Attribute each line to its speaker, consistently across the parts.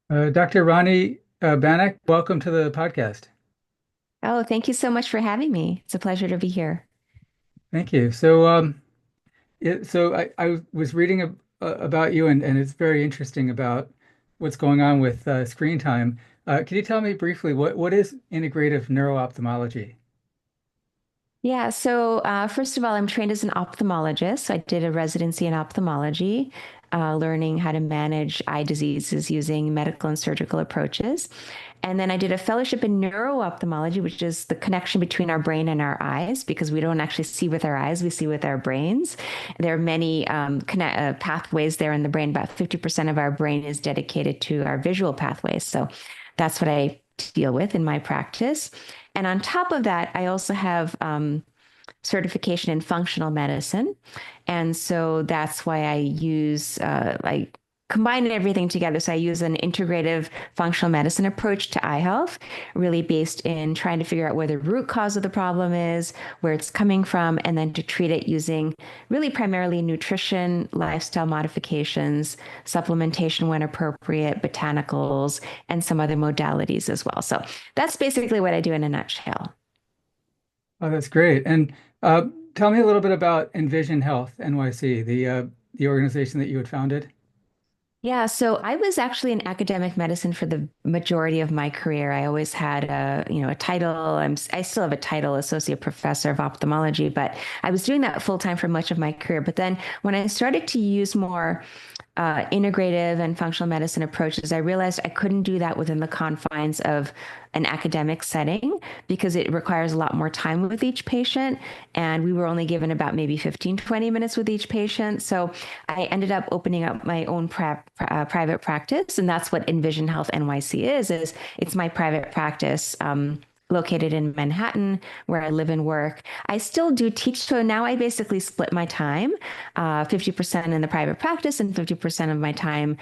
Speaker 1: Dr. Rani Banach, welcome to the podcast.
Speaker 2: Oh, thank you so much for having me. It's a pleasure to be here.
Speaker 1: Thank you. I was reading about you, and it's very interesting about what's going on with screen time. Can you tell me briefly what is integrative neuro-ophthalmology?
Speaker 2: Yeah, so first of all, I'm trained as an ophthalmologist. So I did a residency in ophthalmology, learning how to manage eye diseases using medical and surgical approaches. And then I did a fellowship in neuro-ophthalmology, which is the connection between our brain and our eyes, because we don't actually see with our eyes, we see with our brains. There are many pathways there in the brain. About 50% of our brain is dedicated to our visual pathways. So that's what I deal with in my practice. And on top of that, I also have certification in functional medicine. And so that's why I combine everything together. So I use an integrative functional medicine approach to eye health, really based in trying to figure out where the root cause of the problem is, where it's coming from, and then to treat it using really primarily nutrition, lifestyle modifications, supplementation when appropriate, botanicals, and some other modalities as well. So that's basically what I do in a nutshell.
Speaker 1: Oh, that's great. And uh, tell me a little bit about Envision Health NYC, the organization that you had founded.
Speaker 2: Yeah, so I was actually in academic medicine for the majority of my career. I always had a title. I still have a title, associate professor of ophthalmology, but I was doing that full time for much of my career. But then when I started to use more integrative and functional medicine approaches, I realized I couldn't do that within the confines of an academic setting because it requires a lot more time with each patient. And we were only given about maybe 15, 20 minutes with each patient. So I ended up opening up my own private practice. And that's what Envision Health NYC is it's my private practice. Located in Manhattan, where I live and work. I still do teach. So now I basically split my time 50% in the private practice and 50% of my time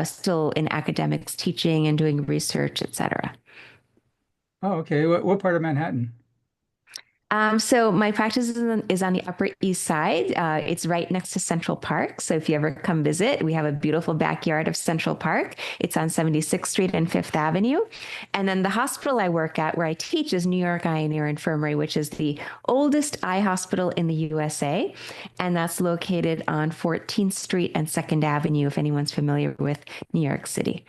Speaker 2: still in academics, teaching and doing research, et cetera.
Speaker 1: Oh, okay. What part of Manhattan?
Speaker 2: So my practice is on the Upper East Side. It's right next to Central Park. So if you ever come visit, we have a beautiful backyard of Central Park. It's on 76th Street and Fifth Avenue. And then the hospital I work at, where I teach, is New York Eye and Ear Infirmary, which is the oldest eye hospital in the USA. And that's located on 14th Street and Second Avenue, if anyone's familiar with New York City.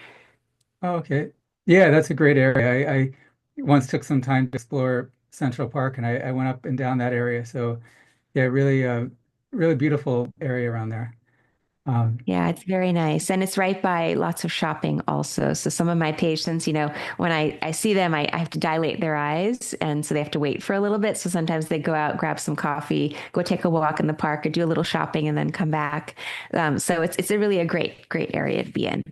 Speaker 1: Oh, okay. Yeah, that's a great area. I once took some time to explore Central Park, and I went up and down that area. So yeah, really beautiful area around there. Um,
Speaker 2: Yeah, it's very nice. And it's right by lots of shopping also. So some of my patients, when I see them, I have to dilate their eyes. And so they have to wait for a little bit. So sometimes they go out, grab some coffee, go take a walk in the park or do a little shopping and then come back. So it's a really a great area to be in.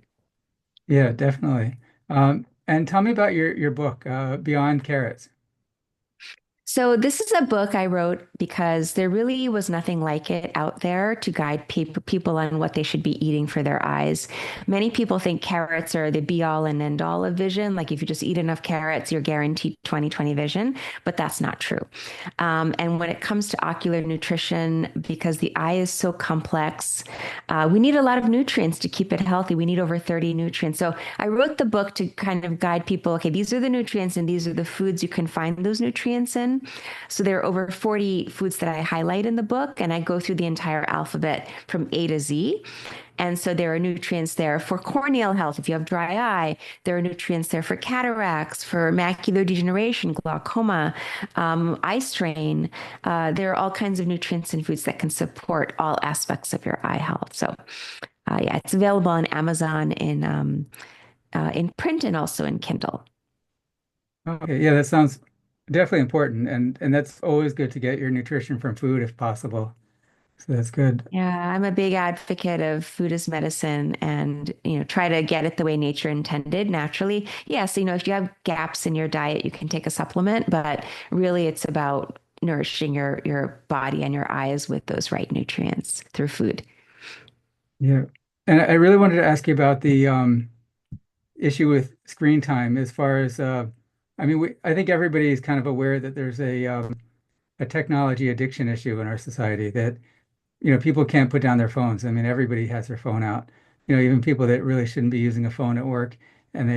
Speaker 1: yeah, definitely. And tell me about your book, Beyond Carrots.
Speaker 2: So this is a book I wrote because there really was nothing like it out there to guide people on what they should be eating for their eyes. Many people think carrots are the be all and end all of vision. Like if you just eat enough carrots, you're guaranteed 20/20 vision, but that's not true. And when it comes to ocular nutrition, because the eye is so complex, we need a lot of nutrients to keep it healthy. We need over 30 nutrients. So I wrote the book to kind of guide people. Okay, these are the nutrients and these are the foods you can find those nutrients in. So there are over 40 foods that I highlight in the book, and I go through the entire alphabet from A to Z. And so there are nutrients there for corneal health. If you have dry eye, there are nutrients there for cataracts, for macular degeneration, glaucoma, eye strain. There are all kinds of nutrients and foods that can support all aspects of your eye health. So, yeah, it's available on Amazon in print and also in Kindle.
Speaker 1: Okay, yeah, that sounds definitely important, and that's always good to get your nutrition from food if possible. So that's good.
Speaker 2: Yeah, I'm a big advocate of food as medicine and, try to get it the way nature intended naturally. Yes, if you have gaps in your diet, you can take a supplement, but really it's about nourishing your body and your eyes with those right nutrients through food.
Speaker 1: Yeah, and I really wanted to ask you about the issue with screen time as far as I mean, I think everybody is kind of aware that there's a technology addiction issue in our society that people can't put down their phones. I mean, everybody has their phone out. Even people that really shouldn't be using a phone at work. and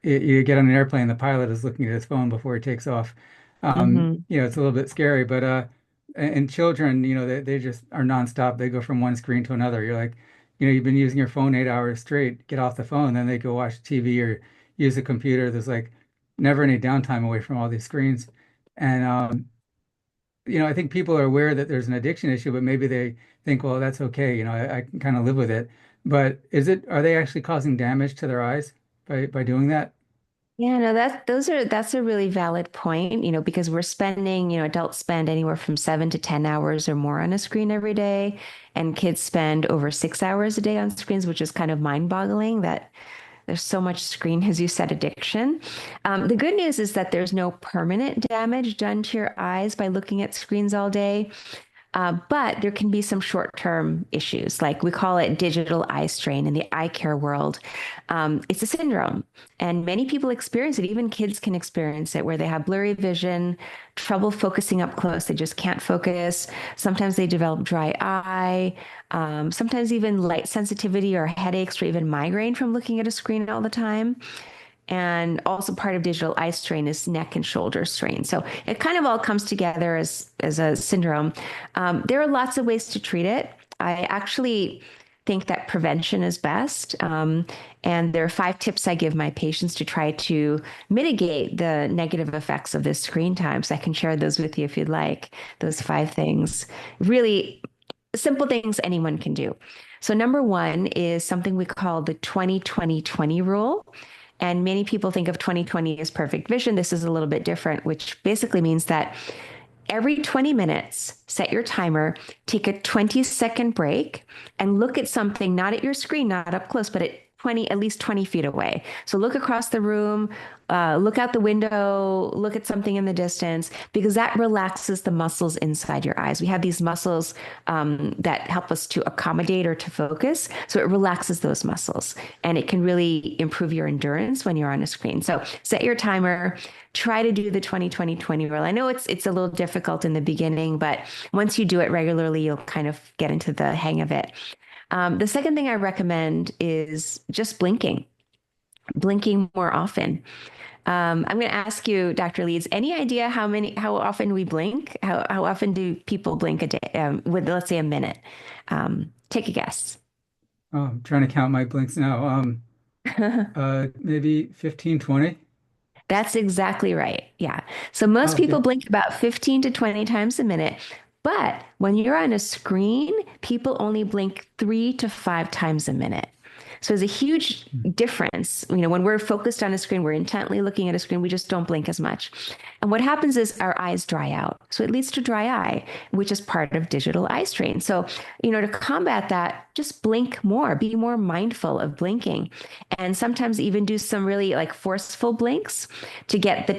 Speaker 1: you get on an airplane, the pilot is looking at his phone before he takes off.
Speaker 2: Hmm.
Speaker 1: It's a little bit scary, but and children, they just are nonstop. They go from one screen to another. You're like, you've been using your phone 8 hours straight. Get off the phone, then they go watch TV or use a computer. There's like never any downtime away from all these screens. And I think people are aware that there's an addiction issue, but maybe they think, well, that's okay. I can kind of live with it. But are they actually causing damage to their eyes by doing that?
Speaker 2: Yeah, no, that's a really valid point, because we're spending, adults spend anywhere from 7 to 10 hours or more on a screen every day, and kids spend over 6 hours a day on screens, which is kind of mind-boggling that there's so much screen, as you said, addiction. The good news is that there's no permanent damage done to your eyes by looking at screens all day. But there can be some short-term issues, like we call it digital eye strain in the eye care world. It's a syndrome, and many people experience it. Even kids can experience it, where they have blurry vision, trouble focusing up close. They just can't focus. Sometimes they develop dry eye, sometimes even light sensitivity or headaches or even migraine from looking at a screen all the time. And also part of digital eye strain is neck and shoulder strain. So it kind of all comes together as a syndrome. There are lots of ways to treat it. I actually think that prevention is best. And there are 5 tips I give my patients to try to mitigate the negative effects of this screen time. So I can share those with you if you'd like, those 5 things. Really simple things anyone can do. So number one is something we call the 20-20-20 rule. And many people think of 20/20 as perfect vision. This is a little bit different, which basically means that every 20 minutes, set your timer, take a 20-second break, and look at something, not at your screen, not up close, but at least 20 feet away. So look across the room, look out the window, look at something in the distance, because that relaxes the muscles inside your eyes. We have these muscles that help us to accommodate or to focus. So it relaxes those muscles, and it can really improve your endurance when you're on a screen. So set your timer, try to do the 20-20-20 rule. I know it's a little difficult in the beginning, but once you do it regularly, you'll kind of get into the hang of it. The second thing I recommend is just blinking more often. I'm going to ask you, Dr. Leeds, any idea how often we blink? How often do people blink a day, with, let's say, a minute? Take a guess.
Speaker 1: Oh, I'm trying to count my blinks now. Maybe 15, 20.
Speaker 2: That's exactly right. Yeah. So
Speaker 1: Oh,
Speaker 2: most people
Speaker 1: okay.
Speaker 2: blink about 15 to 20 times a minute. But when you're on a screen, people only blink 3 to 5 times a minute. So there's a huge difference. When we're focused on a screen, we're intently looking at a screen, we just don't blink as much. And what happens is our eyes dry out. So it leads to dry eye, which is part of digital eye strain. So, to combat that, just blink more, be more mindful of blinking. And sometimes even do some really like forceful blinks to get the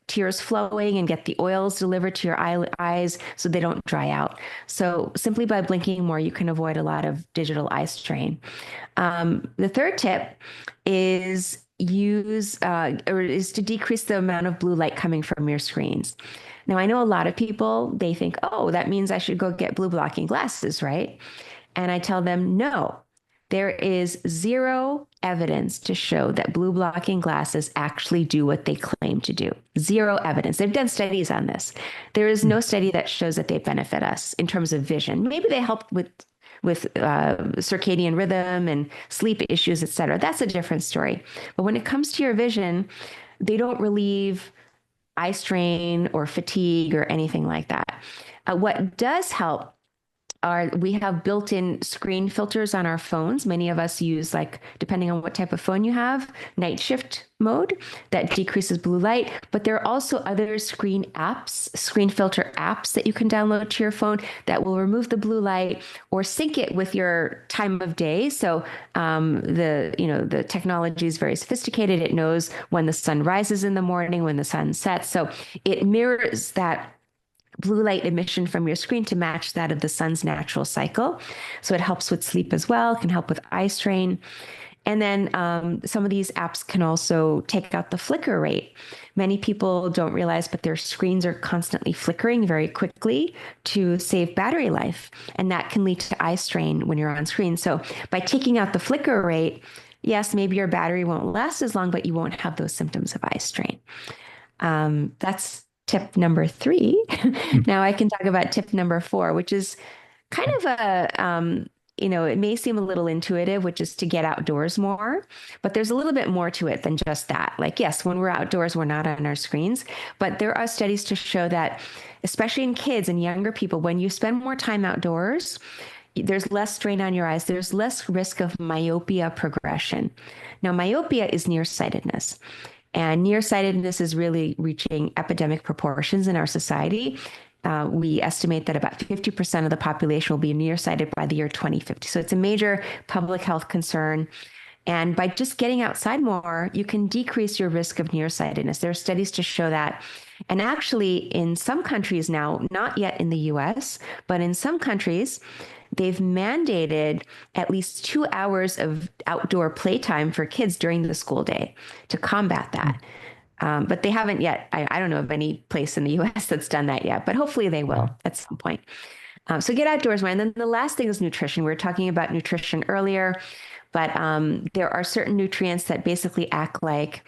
Speaker 2: tears flowing and get the oils delivered to your eyes so they don't dry out. So simply by blinking more, you can avoid a lot of digital eye strain. The third tip is is to decrease the amount of blue light coming from your screens. Now, I know a lot of people, they think, oh, that means I should go get blue blocking glasses, right? And I tell them, no, there is zero evidence to show that blue blocking glasses actually do what they claim to do. Zero evidence. They've done studies on this. There is no study that shows that they benefit us in terms of vision. Maybe they help with circadian rhythm and sleep issues, et cetera. That's a different story. But when it comes to your vision, they don't relieve eye strain or fatigue or anything like that. What does help we have built-in screen filters on our phones. Many of us use, like, depending on what type of phone you have, night shift mode that decreases blue light. But there are also other screen apps, screen filter apps that you can download to your phone that will remove the blue light or sync it with your time of day. So the technology is very sophisticated. It knows when the sun rises in the morning, when the sun sets. So it mirrors that blue light emission from your screen to match that of the sun's natural cycle. So it helps with sleep as well, can help with eye strain. And then some of these apps can also take out the flicker rate. Many people don't realize, but their screens are constantly flickering very quickly to save battery life. And that can lead to eye strain when you're on screen. So by taking out the flicker rate, yes, maybe your battery won't last as long, but you won't have those symptoms of eye strain. That's tip number three.
Speaker 1: Hmm.
Speaker 2: Now I can talk about tip number four, which is kind of it may seem a little intuitive, which is to get outdoors more, but there's a little bit more to it than just that. Like, yes, when we're outdoors, we're not on our screens, but there are studies to show that, especially in kids and younger people, when you spend more time outdoors, there's less strain on your eyes. There's less risk of myopia progression. Now, myopia is nearsightedness. And nearsightedness is really reaching epidemic proportions in our society. We estimate that about 50% of the population will be nearsighted by the year 2050. So it's a major public health concern. And by just getting outside more, you can decrease your risk of nearsightedness. There are studies to show that. And actually, in some countries now, not yet in the US, but in some countries, they've mandated at least 2 hours of outdoor playtime for kids during the school day to combat that. But they haven't yet. I don't know of any place in the US that's done that yet, but hopefully they
Speaker 1: Yeah.
Speaker 2: will at some point. So get outdoors more. And then the last thing is nutrition. We were talking about nutrition earlier, but there are certain nutrients that basically act like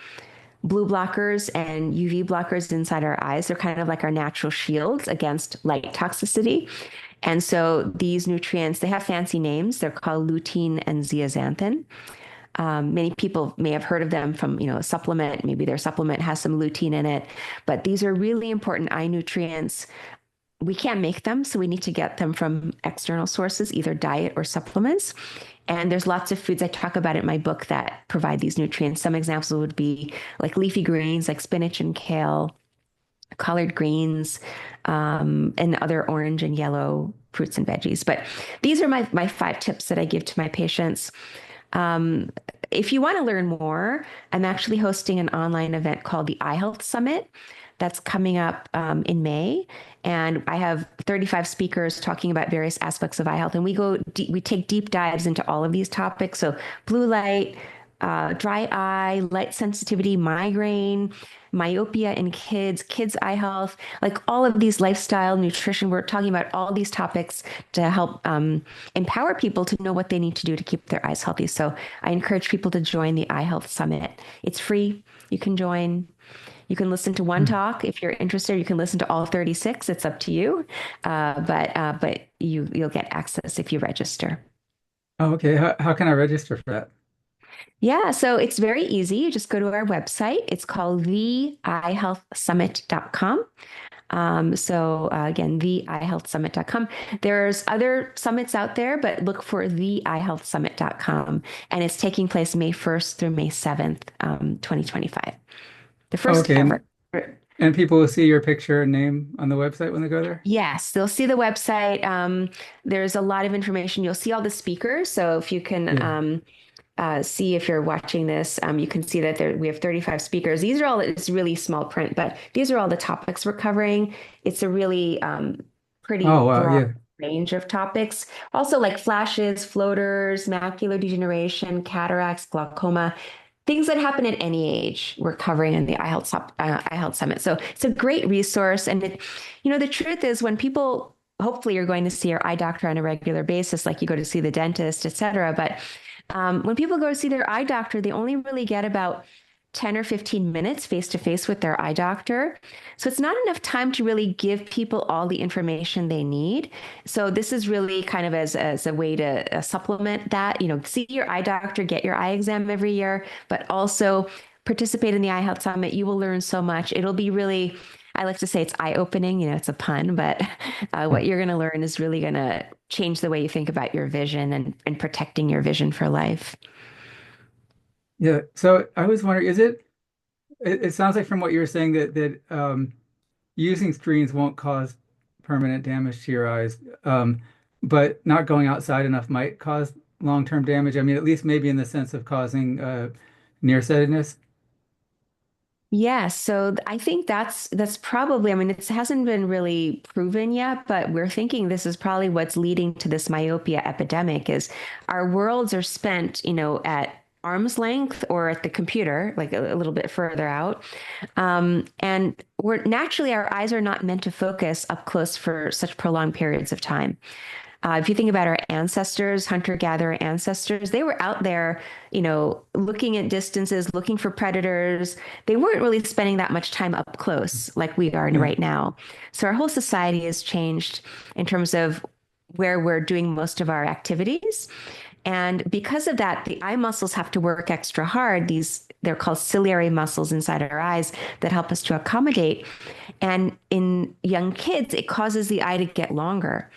Speaker 2: blue blockers and UV blockers inside our eyes. They're kind of like our natural shields against light toxicity. And so these nutrients, they have fancy names. They're called lutein and zeaxanthin. Many people may have heard of them from, a supplement. Maybe their supplement has some lutein in it, but these are really important eye nutrients. We can't make them, so we need to get them from external sources, either diet or supplements. And there's lots of foods I talk about in my book that provide these nutrients. Some examples would be like leafy greens, like spinach and kale, collard greens, and other orange and yellow fruits and veggies. But these are my 5 tips that I give to my patients. Um, if you want to learn more, I'm actually hosting an online event called the Eye Health Summit that's coming up in May. And I have 35 speakers talking about various aspects of eye health. And we take deep dives into all of these topics. So blue light, dry eye, light sensitivity, migraine, myopia in kids eye health, like all of these lifestyle, nutrition. We're talking about all these topics to help empower people to know what they need to do to keep their eyes healthy. So I encourage people to join the Eye Health Summit. It's free. You can join. You can listen to one
Speaker 1: Hmm.
Speaker 2: talk if you're interested. You can listen to all 36. It's up to you, but you'll get access if you register.
Speaker 1: Oh, okay. How can I register for that?
Speaker 2: Yeah, so it's very easy. You just go to our website. It's called theeyehealthsummit.com. Again, theeyehealthsummit.com. There's other summits out there, but look for theeyehealthsummit.com. And it's taking place May 1st through May 7th, 2025. The
Speaker 1: Oh,
Speaker 2: first
Speaker 1: okay.
Speaker 2: ever.
Speaker 1: And people will see your picture and name on the website when they go there?
Speaker 2: Yes, they'll see the website. There's a lot of information. You'll see all the speakers. So if you can
Speaker 1: Yeah.
Speaker 2: see if you're watching this, you can see that we have 35 speakers. These are all, it's really small print, but these are all the topics we're covering. It's a really pretty
Speaker 1: Oh, wow.
Speaker 2: broad
Speaker 1: Yeah.
Speaker 2: range of topics. Also like flashes, floaters, macular degeneration, cataracts, glaucoma, things that happen at any age we're covering in the Eye Health Summit. So it's a great resource. And the truth is when people, hopefully you're going to see your eye doctor on a regular basis, like you go to see the dentist, et cetera. But when people go to see their eye doctor, they only really get about 10 or 15 minutes face to face with their eye doctor. So it's not enough time to really give people all the information they need. So this is really kind of as a way to supplement that, see your eye doctor, get your eye exam every year, but also participate in the Eye Health Summit. You will learn so much. It'll be really, I like to say it's eye-opening, it's a pun, but what you're going to learn is really going to change the way you think about your vision and protecting your vision for life.
Speaker 1: Yeah. So I was wondering, it sounds like from what you were saying that using screens won't cause permanent damage to your eyes, but not going outside enough might cause long-term damage. I mean, at least maybe in the sense of causing nearsightedness.
Speaker 2: Yeah, so I think that's probably, I mean, it hasn't been really proven yet, but we're thinking this is probably what's leading to this myopia epidemic is our worlds are spent, at arm's length or at the computer, like a little bit further out. And we're naturally our eyes are not meant to focus up close for such prolonged periods of time. If you think about our ancestors, hunter-gatherer ancestors, they were out there, looking at distances, looking for predators. They weren't really spending that much time up close like we are
Speaker 1: Yeah.
Speaker 2: right now. So our whole society has changed in terms of where we're doing most of our activities. And because of that, the eye muscles have to work extra hard. They're called ciliary muscles inside our eyes that help us to accommodate. And in young kids, it causes the eye to get longer.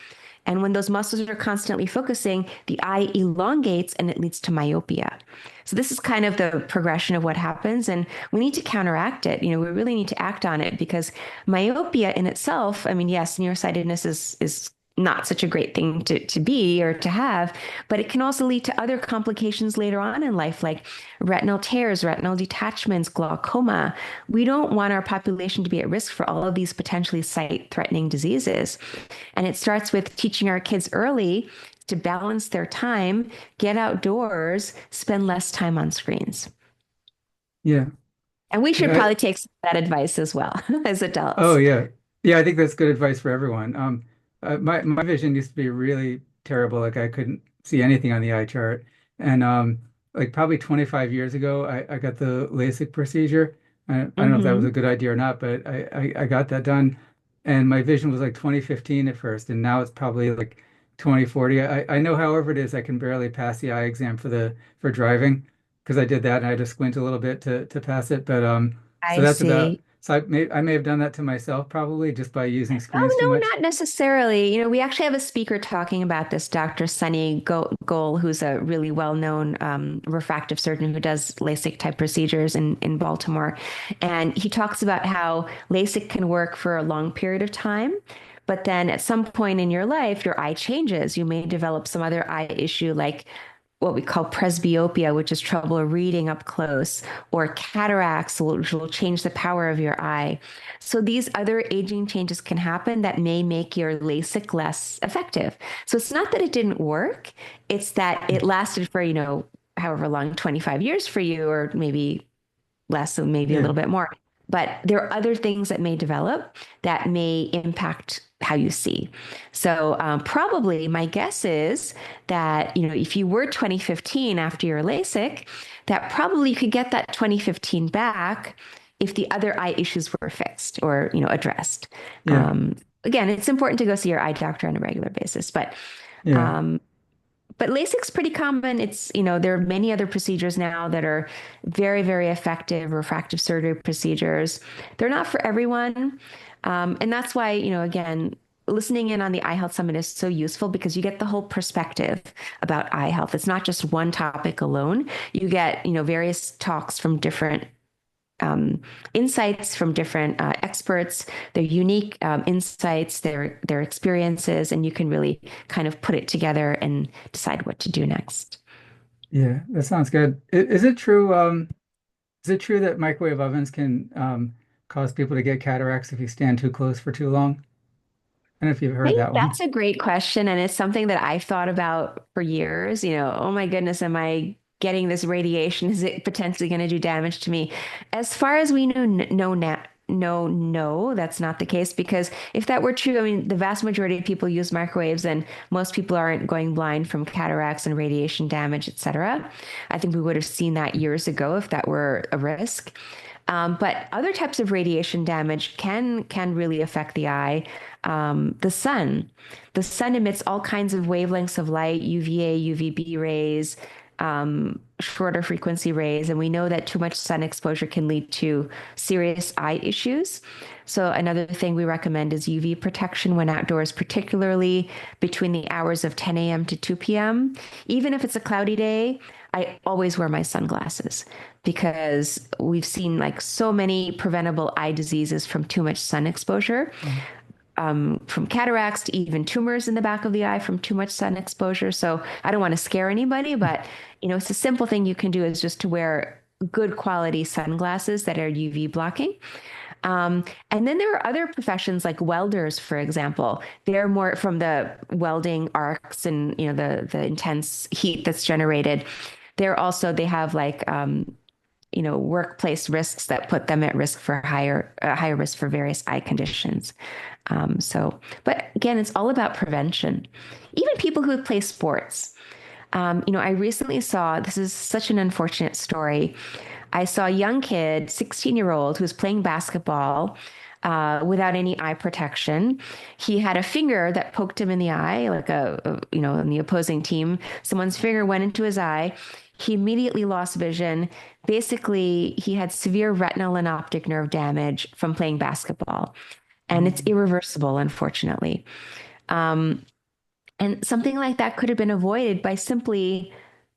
Speaker 2: And when those muscles are constantly focusing, the eye elongates and it leads to myopia. So this is kind of the progression of what happens, and we need to counteract it. We really need to act on it because myopia in itself, I mean, yes, nearsightedness is not such a great thing to be or to have, but it can also lead to other complications later on in life, like retinal tears, retinal detachments, glaucoma. We don't want our population to be at risk for all of these potentially sight-threatening diseases. And it starts with teaching our kids early to balance their time, get outdoors, spend less time on screens.
Speaker 1: Yeah.
Speaker 2: And we should
Speaker 1: Yeah.
Speaker 2: probably take some of that advice as well as
Speaker 1: Oh
Speaker 2: adults.
Speaker 1: yeah. Yeah, I think that's good advice for everyone. My vision used to be really terrible. Like I couldn't see anything on the eye chart. And like probably 25 years ago, I got the LASIK procedure. I don't know if that was a
Speaker 2: Hmm.
Speaker 1: good idea or not, but I got that done. And my vision was like 2015 at first, and now it's probably like 2040. I know, however it is, I can barely pass the eye exam for driving because I did that and I had to squint a little bit to pass it. But so
Speaker 2: I
Speaker 1: that's about
Speaker 2: see.
Speaker 1: so I may have done that to myself probably just by using screens too
Speaker 2: Oh, no,
Speaker 1: much.
Speaker 2: not necessarily. We actually have a speaker talking about this, Dr. Sunny Goel, who's a really well-known refractive surgeon who does LASIK type procedures in Baltimore. And he talks about how LASIK can work for a long period of time. But then at some point in your life, your eye changes. You may develop some other eye issue like what we call presbyopia, which is trouble reading up close, or cataracts, which will change the power of your eye. So these other aging changes can happen that may make your LASIK less effective. So it's not that it didn't work, it's that it lasted for, however long, 25 years for you, or maybe less, so maybe a
Speaker 1: Yeah.
Speaker 2: little bit more. But there are other things that may develop that may impact how you see. So probably my guess is that, if you were 2015 after your LASIK, that probably you could get that 2015 back if the other eye issues were fixed or, addressed.
Speaker 1: Yeah.
Speaker 2: Again, it's important to go see your eye doctor on a regular basis,
Speaker 1: Yeah.
Speaker 2: um, but LASIK's pretty common. There are many other procedures now that are very, very effective refractive surgery procedures. They're not for everyone. And that's why, again, listening in on the Eye Health Summit is so useful because you get the whole perspective about eye health. It's not just one topic alone. You get, various talks from different um, insights from different experts, their unique insights, their experiences, and you can really kind of put it together and decide what to do next.
Speaker 1: Yeah. That sounds good. Is it true? Is it true that microwave ovens can cause people to get cataracts if you stand too close for too long? I don't know if you've heard
Speaker 2: Hey,
Speaker 1: that one.
Speaker 2: that's a great question, and it's something that I've thought about for years. Oh my goodness, am I getting this radiation? Is it potentially going to do damage to me? As far as we know, no, no, that's not the case. Because if that were true, I mean, the vast majority of people use microwaves, and most people aren't going blind from cataracts and radiation damage, et cetera. I think we would have seen that years ago if that were a risk. But other types of radiation damage can really affect the eye. The sun emits all kinds of wavelengths of light, UVA, UVB rays, shorter frequency rays, and we know that too much sun exposure can lead to serious eye issues. So another thing we recommend is UV protection when outdoors, particularly between the hours of 10 a.m. to 2 p.m. Even if it's a cloudy day, I always wear my sunglasses because we've seen like so many preventable eye diseases from too much sun exposure,
Speaker 1: Oh,
Speaker 2: from cataracts to even tumors in the back of the eye from too much sun exposure. So I don't want to scare anybody, but it's a simple thing you can do is just to wear good quality sunglasses that are UV blocking. And then there are other professions like welders, for example. They're more from the welding arcs and the intense heat that's generated. They have like workplace risks that put them at risk for higher risk for various eye conditions. But again, it's all about prevention. Even people who play sports. I recently saw, this is such an unfortunate story. I saw a young kid, 16-year-old, who was playing basketball without any eye protection. He had a finger that poked him in the eye, like in the opposing team, someone's finger went into his eye. He immediately lost vision. Basically, he had severe retinal and optic nerve damage from playing basketball, and it's
Speaker 1: Mm.
Speaker 2: irreversible, unfortunately. Um, and something like that could have been avoided by simply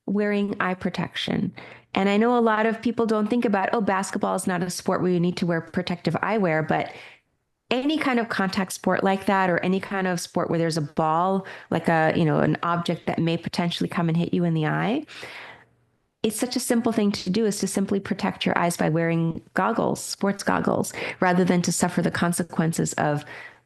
Speaker 2: wearing eye protection. And I know a lot of people don't think about, oh, basketball is not a sport where you need to wear protective eyewear, but any kind of contact sport like that, or any kind of sport where there's a ball, like an object that may potentially come and hit you in the eye, it's such a simple thing to do is to simply protect your eyes by wearing goggles, sports goggles, rather than to suffer the consequences of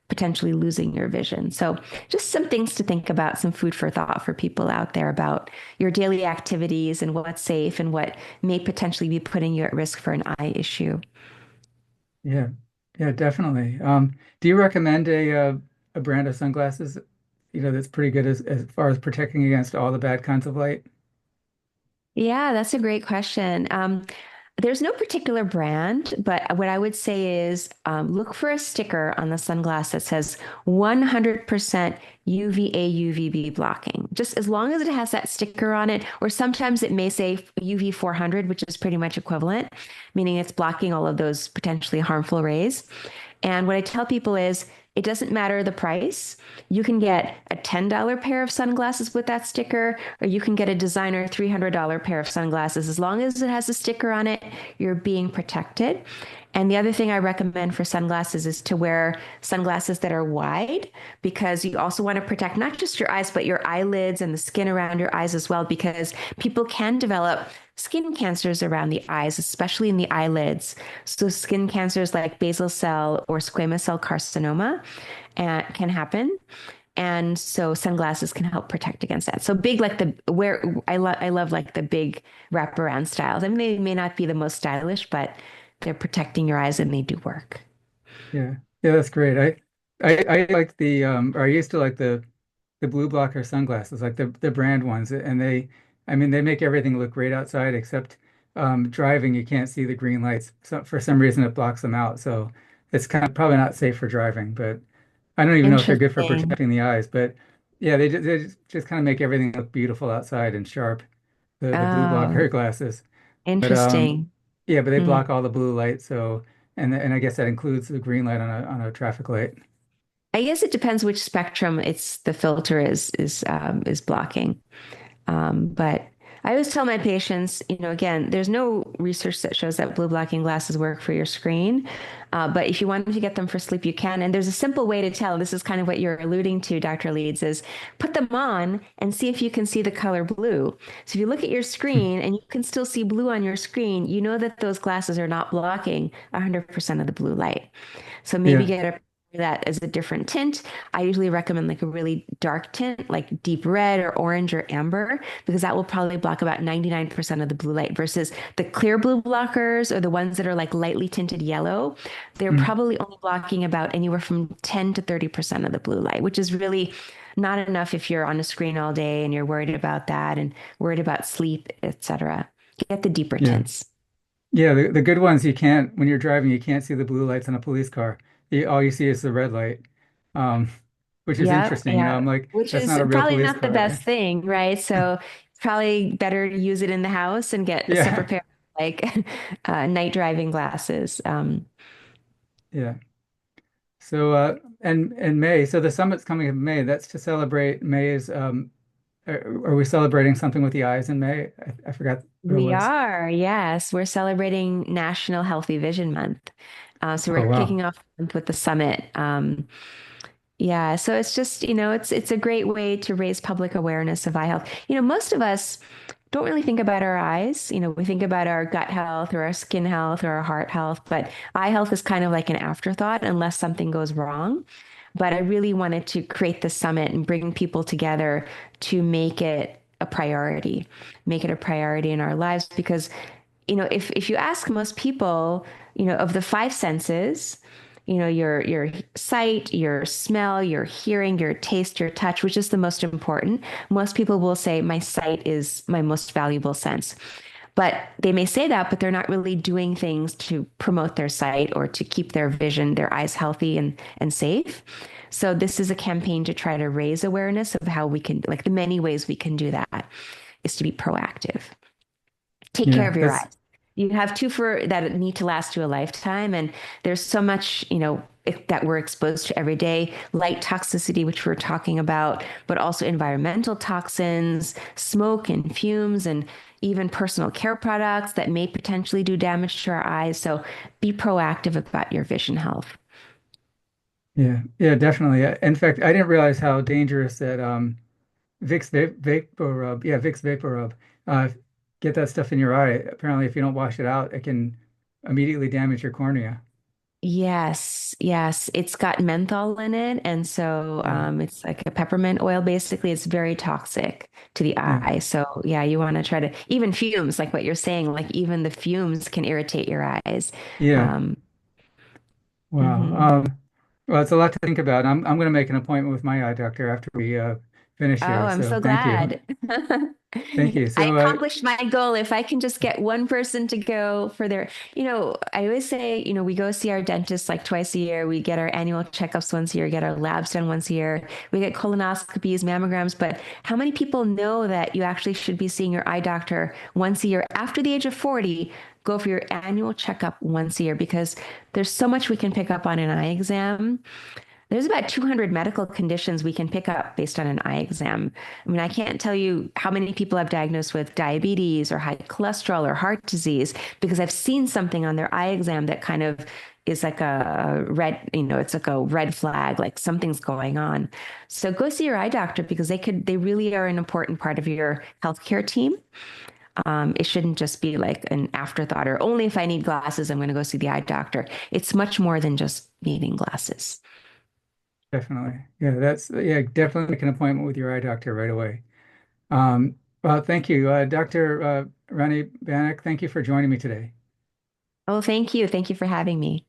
Speaker 2: potentially losing your vision. So, just some things to think about, some food for thought for people out there about your daily activities and what's safe and what may potentially be putting you at risk for an eye issue.
Speaker 1: Yeah, yeah, definitely. Do you recommend a brand of sunglasses, that's pretty good as far as protecting against all the bad kinds of light?
Speaker 2: Yeah, that's a great question. There's no particular brand, but what I would say is look for a sticker on the sunglass that says 100% UVA UVB blocking. Just as long as it has that sticker on it, or sometimes it may say UV 400, which is pretty much equivalent, meaning it's blocking all of those potentially harmful rays. And what I tell people is it doesn't matter the price. You can get a $10 pair of sunglasses with that sticker, or you can get a designer $300 pair of sunglasses. As long as it has a sticker on it, you're being protected. And the other thing I recommend for sunglasses is to wear sunglasses that are wide, because you also want to protect not just your eyes, but your eyelids and the skin around your eyes as well, because people can develop skin cancers around the eyes, especially in the eyelids. So skin cancers like basal cell or squamous cell carcinoma can happen. And so sunglasses can help protect against that. So big, like I love like the big wraparound styles. I mean, they may not be the most stylish, but they're protecting your eyes and they do work.
Speaker 1: Yeah, yeah, that's great. I like or I used to like the blue blocker sunglasses, like the brand ones, and I mean, they make everything look great outside except driving. You can't see the green lights. So for some reason, it blocks them out. So it's kind of probably not safe for driving, but I don't even know if they're good for
Speaker 2: Interesting.
Speaker 1: protecting the eyes. But yeah, they just kind of make everything look beautiful outside and sharp. The blue blocker
Speaker 2: Oh,
Speaker 1: glasses, but
Speaker 2: interesting.
Speaker 1: yeah, but they
Speaker 2: Hmm.
Speaker 1: block all the blue light. So and I guess that includes the green light on a traffic light.
Speaker 2: I guess it depends which spectrum it's the filter is blocking. But I always tell my patients, again, there's no research that shows that blue blocking glasses work for your screen. But if you want to get them for sleep, you can. And there's a simple way to tell. This is kind of what you're alluding to, Dr. Leeds, is put them on and see if you can see the color blue. So if you look at your screen and you can still see blue on your screen, you know that those glasses are not blocking 100% of the blue light. So maybe
Speaker 1: Yeah,
Speaker 2: get a that as a different tint. I usually recommend like a really dark tint, like deep red or orange or amber, because that will probably block about 99% of the blue light versus the clear blue blockers or the ones that are like lightly tinted yellow. They're
Speaker 1: mm,
Speaker 2: probably only blocking about anywhere from 10 to 30% of the blue light, which is really not enough if you're on a screen all day and you're worried about that and worried about sleep, etc. Get the deeper
Speaker 1: yeah.
Speaker 2: tints.
Speaker 1: Yeah, the good ones you can't when you're driving, you can't see the blue lights on a police car. All you see is the red light, um, which is
Speaker 2: Yeah,
Speaker 1: interesting.
Speaker 2: yeah.
Speaker 1: I'm like,
Speaker 2: Which
Speaker 1: that's
Speaker 2: is
Speaker 1: not a real
Speaker 2: probably
Speaker 1: police
Speaker 2: not the
Speaker 1: car.
Speaker 2: best thing, right? So it's probably better to use it in the house and get a separate
Speaker 1: Yeah,
Speaker 2: pair of like night driving glasses.
Speaker 1: yeah. So and May. So the summit's coming in May. That's to celebrate May's. Are we celebrating something with the eyes in May? I forgot what it
Speaker 2: We
Speaker 1: was.
Speaker 2: are, yes. We're celebrating National Healthy Vision Month. So
Speaker 1: Oh
Speaker 2: we're
Speaker 1: wow.
Speaker 2: kicking off the month with the summit. Yeah, so it's just, it's a great way to raise public awareness of eye health. Most of us don't really think about our eyes. We think about our gut health or our skin health or our heart health, but eye health is kind of like an afterthought unless something goes wrong. But I really wanted to create the summit and bring people together to make it a priority in our lives because if you ask most people, of the five senses, your sight, your smell, your hearing, your taste, your touch, which is the most important, most people will say my sight is my most valuable sense. But they may say that, but they're not really doing things to promote their sight or to keep their vision, their eyes healthy and safe. So this is a campaign to try to raise awareness of how we can, like the many ways we can do that is to be proactive. Take care
Speaker 1: Yeah,
Speaker 2: of your
Speaker 1: that's
Speaker 2: eyes. You have two for that need to last you a lifetime, and there's so much, that we're exposed to every day. Light toxicity, which we're talking about, but also environmental toxins, smoke and fumes, and even personal care products that may potentially do damage to our eyes. So be proactive about your vision health.
Speaker 1: yeah, yeah, definitely. In fact, I didn't realize how dangerous that Vapor Rub, yeah, Vicks Vapor Rub, uh, get that stuff in your eye. Apparently, if you don't wash it out, it can immediately damage your cornea.
Speaker 2: Yes, yes. It's got menthol in it. And so
Speaker 1: Yeah,
Speaker 2: it's like a peppermint oil, basically. It's very toxic to the
Speaker 1: yeah,
Speaker 2: eye. So, yeah, you want to try to, even fumes, like what you're saying, like even the fumes can irritate your eyes.
Speaker 1: yeah.
Speaker 2: Um,
Speaker 1: Wow.
Speaker 2: mhm.
Speaker 1: Well, it's a lot to think about. I'm going to make an appointment with my eye doctor after we finish
Speaker 2: Oh,
Speaker 1: here.
Speaker 2: I'm
Speaker 1: So
Speaker 2: so
Speaker 1: thank you.
Speaker 2: glad.
Speaker 1: Thank you.
Speaker 2: I
Speaker 1: So
Speaker 2: accomplished my goal. If I can just get one person to go for their, I always say, we go see our dentist like twice a year. We get our annual checkups once a year, get our labs done once a year. We get colonoscopies, mammograms. But how many people know that you actually should be seeing your eye doctor once a year after the age of 40? Go for your annual checkup once a year because there's so much we can pick up on an eye exam. There's about 200 medical conditions we can pick up based on an eye exam. I mean, I can't tell you how many people I've diagnosed with diabetes or high cholesterol or heart disease because I've seen something on their eye exam that kind of is like a red, it's like a red flag, like something's going on. So go see your eye doctor because they really are an important part of your healthcare team. It shouldn't just be like an afterthought or only if I need glasses, I'm going to go see the eye doctor. It's much more than just needing glasses.
Speaker 1: definitely, yeah, yeah, definitely make an appointment with your eye doctor right away. Well, thank you, Dr. Rani Banach. Thank you for joining me today.
Speaker 2: Oh, thank you. Thank you for having me.